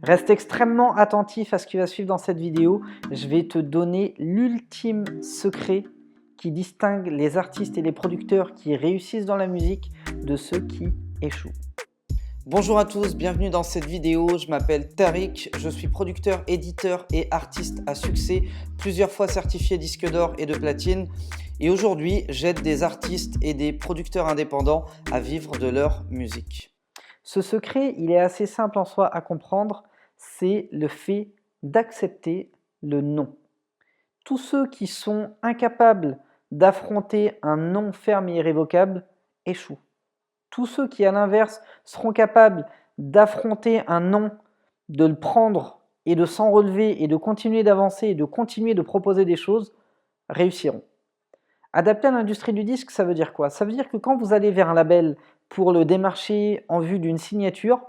Reste extrêmement attentif à ce qui va suivre dans cette vidéo. Je vais te donner l'ultime secret qui distingue les artistes et les producteurs qui réussissent dans la musique de ceux qui échouent. Bonjour à tous, bienvenue dans cette vidéo. Je m'appelle Tariq, je suis producteur, éditeur et artiste à succès, plusieurs fois certifié disque d'or et de platine. Et aujourd'hui, j'aide des artistes et des producteurs indépendants à vivre de leur musique. Ce secret, il est assez simple en soi à comprendre, c'est le fait d'accepter le non. Tous ceux qui sont incapables d'affronter un non ferme et irrévocable échouent. Tous ceux qui, à l'inverse, seront capables d'affronter un non, de le prendre et de s'en relever et de continuer d'avancer et de continuer de proposer des choses, réussiront. Adapté à l'industrie du disque, ça veut dire quoi? Ça veut dire que quand vous allez vers un label pour le démarcher en vue d'une signature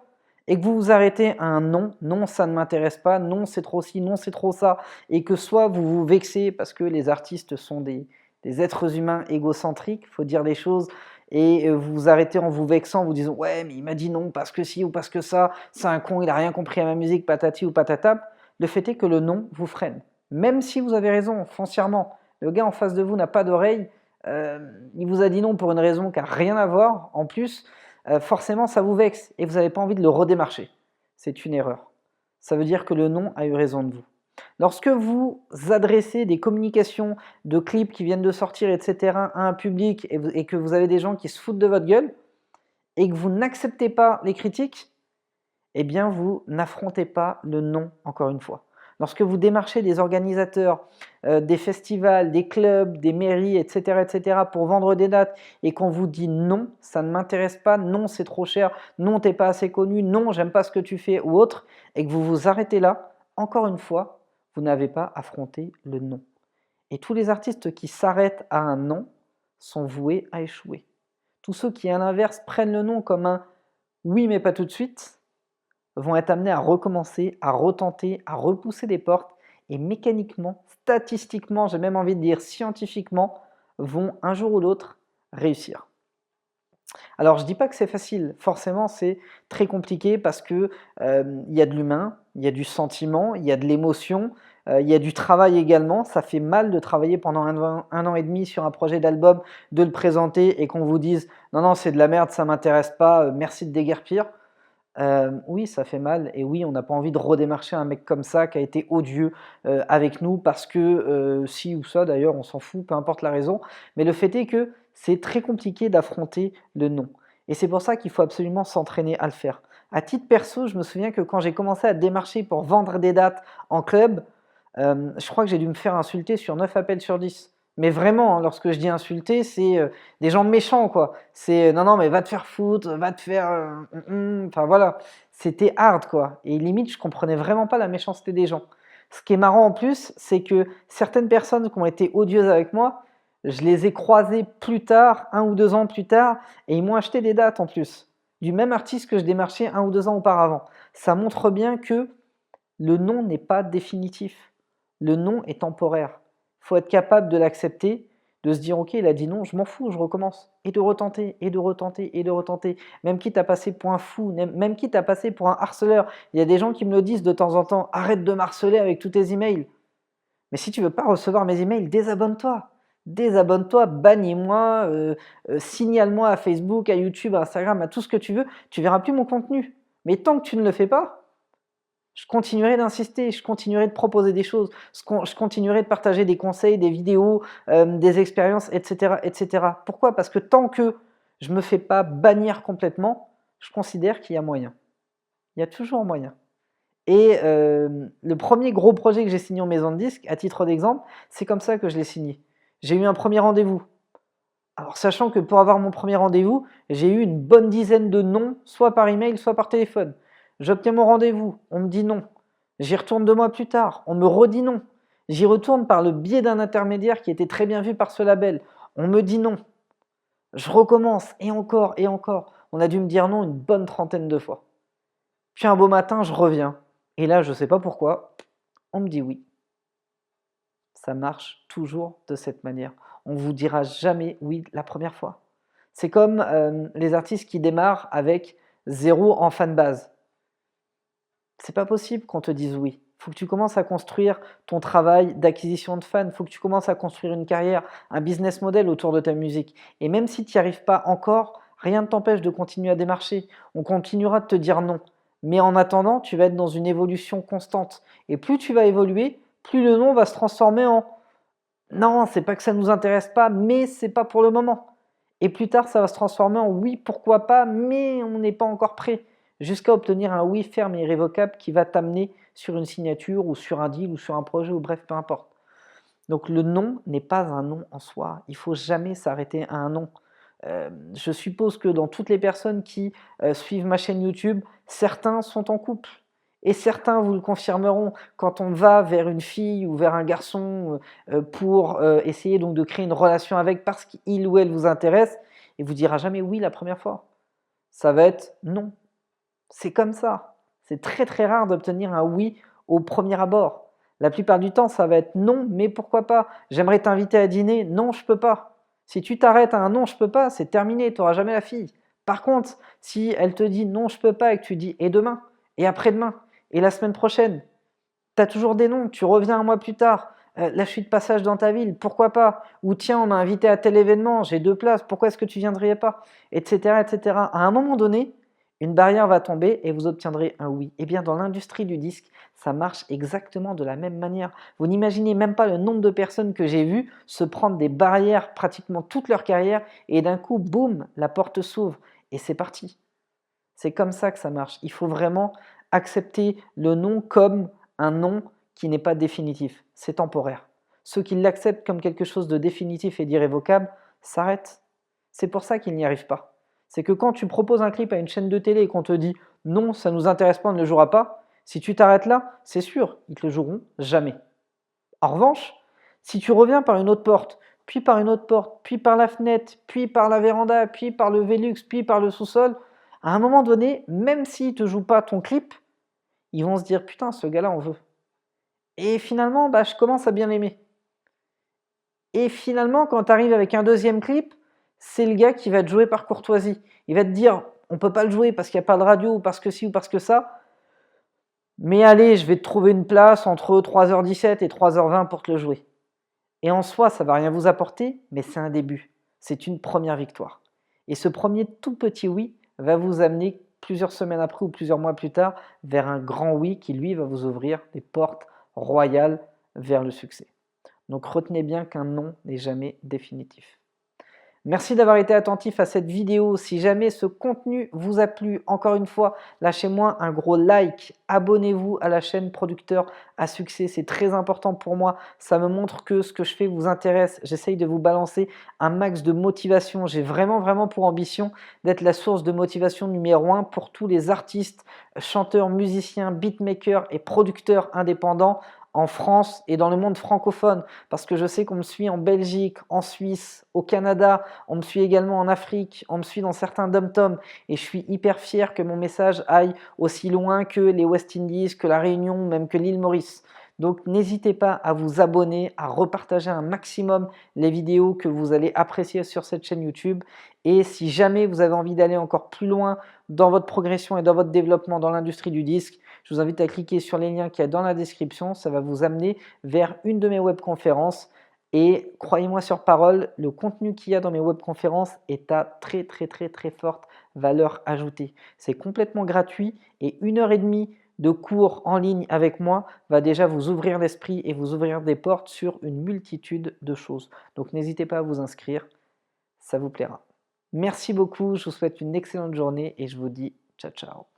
et que vous vous arrêtez à un non, non ça ne m'intéresse pas, non c'est trop ci, non c'est trop ça, et que soit vous vous vexez parce que les artistes sont des êtres humains égocentriques, il faut dire les choses, et vous vous arrêtez en vous vexant, en vous disant ouais mais il m'a dit non parce que ci ou parce que ça, c'est un con, il n'a rien compris à ma musique, patati ou patata, le fait est que le non vous freine. Même si vous avez raison foncièrement, le gars en face de vous n'a pas d'oreille, il vous a dit non pour une raison qui n'a rien à voir, en plus, forcément ça vous vexe et vous n'avez pas envie de le redémarcher. C'est une erreur. Ça veut dire que le non a eu raison de vous. Lorsque vous adressez des communications de clips qui viennent de sortir, etc., à un public et que vous avez des gens qui se foutent de votre gueule et que vous n'acceptez pas les critiques, eh bien vous n'affrontez pas le non encore une fois. Lorsque vous démarchez des organisateurs, des festivals, des clubs, des mairies, etc., pour vendre des dates et qu'on vous dit non, ça ne m'intéresse pas, non c'est trop cher, non t'es pas assez connu, non j'aime pas ce que tu fais ou autre, et que vous vous arrêtez là, encore une fois, vous n'avez pas affronté le non. Et tous les artistes qui s'arrêtent à un non sont voués à échouer. Tous ceux qui, à l'inverse, prennent le non comme un oui mais pas tout de suite, vont être amenés à recommencer, à retenter, à repousser des portes et mécaniquement, statistiquement, j'ai même envie de dire scientifiquement, vont un jour ou l'autre réussir. Alors je ne dis pas que c'est facile, forcément c'est très compliqué parce que il y a de l'humain, il y a du sentiment, il y a de l'émotion, il y a du travail également. Ça fait mal de travailler pendant un an et demi sur un projet d'album, de le présenter et qu'on vous dise non non c'est de la merde, ça m'intéresse pas, merci de déguerpir. Oui, ça fait mal et oui, on n'a pas envie de redémarcher un mec comme ça qui a été odieux avec nous parce que si ou ça d'ailleurs, on s'en fout, peu importe la raison. Mais le fait est que c'est très compliqué d'affronter le non. Et c'est pour ça qu'il faut absolument s'entraîner à le faire. À titre perso, je me souviens que quand j'ai commencé à démarcher pour vendre des dates en club, je crois que j'ai dû me faire insulter sur 9 appels sur 10. Mais vraiment, hein, lorsque je dis insulter, c'est des gens méchants, quoi. C'est non, non, mais va te faire foutre, va te faire. Enfin voilà, c'était hard, quoi. Et limite, je comprenais vraiment pas la méchanceté des gens. Ce qui est marrant en plus, c'est que certaines personnes qui ont été odieuses avec moi, je les ai croisées plus tard, 1 ou 2 ans plus tard, et ils m'ont acheté des dates en plus, du même artiste que je démarchais 1 ou 2 ans auparavant. Ça montre bien que le non n'est pas définitif. Le non est temporaire. Il faut être capable de l'accepter, de se dire ok, il a dit non, je m'en fous, je recommence. Et de retenter, et de retenter, et de retenter. Même quitte à passer pour un fou, même quitte à passer pour un harceleur. Il y a des gens qui me le disent de temps en temps, arrête de m'harceler avec tous tes emails. Mais si tu veux pas recevoir mes emails, désabonne-toi. Désabonne-toi, bannis-moi, signale-moi à Facebook, à YouTube, à Instagram, à tout ce que tu veux, tu verras plus mon contenu. Mais tant que tu ne le fais pas, je continuerai d'insister, je continuerai de proposer des choses, je continuerai de partager des conseils, des vidéos, des expériences, etc., etc. Pourquoi? Parce que tant que je ne me fais pas bannir complètement, je considère qu'il y a moyen. Il y a toujours moyen. Et le premier gros projet que j'ai signé en maison de disque, à titre d'exemple, c'est comme ça que je l'ai signé. J'ai eu un premier rendez-vous. Alors sachant que pour avoir mon premier rendez-vous, j'ai eu une bonne dizaine de non, soit par email, soit par téléphone. J'obtiens mon rendez-vous, on me dit non. J'y retourne 2 mois plus tard, on me redit non. J'y retourne par le biais d'un intermédiaire qui était très bien vu par ce label. On me dit non. Je recommence, et encore, et encore. On a dû me dire non une bonne trentaine de fois. Puis un beau matin, je reviens. Et là, je ne sais pas pourquoi, on me dit oui. Ça marche toujours de cette manière. On ne vous dira jamais oui la première fois. C'est comme les artistes qui démarrent avec 0 en fanbase. C'est pas possible qu'on te dise oui. Il faut que tu commences à construire ton travail d'acquisition de fans, il faut que tu commences à construire une carrière, un business model autour de ta musique. Et même si tu n'y arrives pas encore, rien ne t'empêche de continuer à démarcher. On continuera de te dire non. Mais en attendant, tu vas être dans une évolution constante. Et plus tu vas évoluer, plus le non va se transformer en non, c'est pas que ça nous intéresse pas, mais c'est pas pour le moment. Et plus tard, ça va se transformer en oui, pourquoi pas, mais on n'est pas encore prêt. Jusqu'à obtenir un oui ferme et irrévocable qui va t'amener sur une signature ou sur un deal ou sur un projet ou bref, peu importe. Donc le non n'est pas un non en soi. Il faut jamais s'arrêter à un non. Je suppose que dans toutes les personnes qui suivent ma chaîne YouTube, certains sont en couple. Et certains vous le confirmeront, quand on va vers une fille ou vers un garçon pour essayer donc de créer une relation avec parce qu'il ou elle vous intéresse, il vous dira jamais oui la première fois. Ça va être non. C'est comme ça. C'est très très rare d'obtenir un oui au premier abord. La plupart du temps, ça va être non, mais pourquoi pas? J'aimerais t'inviter à dîner. Non, je peux pas. Si tu t'arrêtes à un non, je peux pas, c'est terminé, tu n'auras jamais la fille. Par contre, si elle te dit non, je peux pas et que tu dis et demain, et après-demain, et la semaine prochaine, tu as toujours des noms, tu reviens un mois plus tard, là je suis de passage dans ta ville, pourquoi pas? Ou tiens, on m'a invité à tel événement, j'ai 2 places, pourquoi est-ce que tu viendrais pas? Etc., etc. À un moment donné, une barrière va tomber et vous obtiendrez un oui. Eh bien, dans l'industrie du disque, ça marche exactement de la même manière. Vous n'imaginez même pas le nombre de personnes que j'ai vues se prendre des barrières pratiquement toute leur carrière et d'un coup, boum, la porte s'ouvre et c'est parti. C'est comme ça que ça marche. Il faut vraiment accepter le non comme un non qui n'est pas définitif. C'est temporaire. Ceux qui l'acceptent comme quelque chose de définitif et d'irrévocable s'arrêtent. C'est pour ça qu'ils n'y arrivent pas. C'est que quand tu proposes un clip à une chaîne de télé et qu'on te dit non, ça ne nous intéresse pas, on ne le jouera pas, si tu t'arrêtes là, c'est sûr, ils te le joueront jamais. En revanche, si tu reviens par une autre porte, puis par une autre porte, puis par la fenêtre, puis par la véranda, puis par le Velux, puis par le sous-sol, à un moment donné, même s'ils ne te jouent pas ton clip, ils vont se dire putain, ce gars-là, on veut. Et finalement, bah, je commence à bien l'aimer. Et finalement, quand tu arrives avec un deuxième clip, c'est le gars qui va te jouer par courtoisie. Il va te dire on ne peut pas le jouer parce qu'il n'y a pas de radio, ou parce que ci, ou parce que ça. Mais allez, je vais te trouver une place entre 3h17 et 3h20 pour te le jouer. Et en soi, ça ne va rien vous apporter, mais c'est un début. C'est une première victoire. Et ce premier tout petit oui va vous amener plusieurs semaines après ou plusieurs mois plus tard vers un grand oui qui, lui, va vous ouvrir des portes royales vers le succès. Donc retenez bien qu'un non n'est jamais définitif. Merci d'avoir été attentif à cette vidéo. Si jamais ce contenu vous a plu, encore une fois, lâchez-moi un gros like. Abonnez-vous à la chaîne Producteur à Succès. C'est très important pour moi. Ça me montre que ce que je fais vous intéresse. J'essaye de vous balancer un max de motivation. J'ai vraiment pour ambition d'être la source de motivation numéro 1 pour tous les artistes, chanteurs, musiciens, beatmakers et producteurs indépendants en France et dans le monde francophone, parce que je sais qu'on me suit en Belgique, en Suisse, au Canada, on me suit également en Afrique, on me suit dans certains dom-toms, et je suis hyper fier que mon message aille aussi loin que les West Indies, que la Réunion, même que l'île Maurice. Donc n'hésitez pas à vous abonner, à repartager un maximum les vidéos que vous allez apprécier sur cette chaîne YouTube. Et si jamais vous avez envie d'aller encore plus loin dans votre progression et dans votre développement dans l'industrie du disque, je vous invite à cliquer sur les liens qu'il y a dans la description. Ça va vous amener vers une de mes webconférences. Et croyez-moi sur parole, le contenu qu'il y a dans mes webconférences est à très forte valeur ajoutée. C'est complètement gratuit et 1h30 de cours en ligne avec moi va déjà vous ouvrir l'esprit et vous ouvrir des portes sur une multitude de choses. Donc n'hésitez pas à vous inscrire, ça vous plaira. Merci beaucoup, je vous souhaite une excellente journée et je vous dis ciao ciao.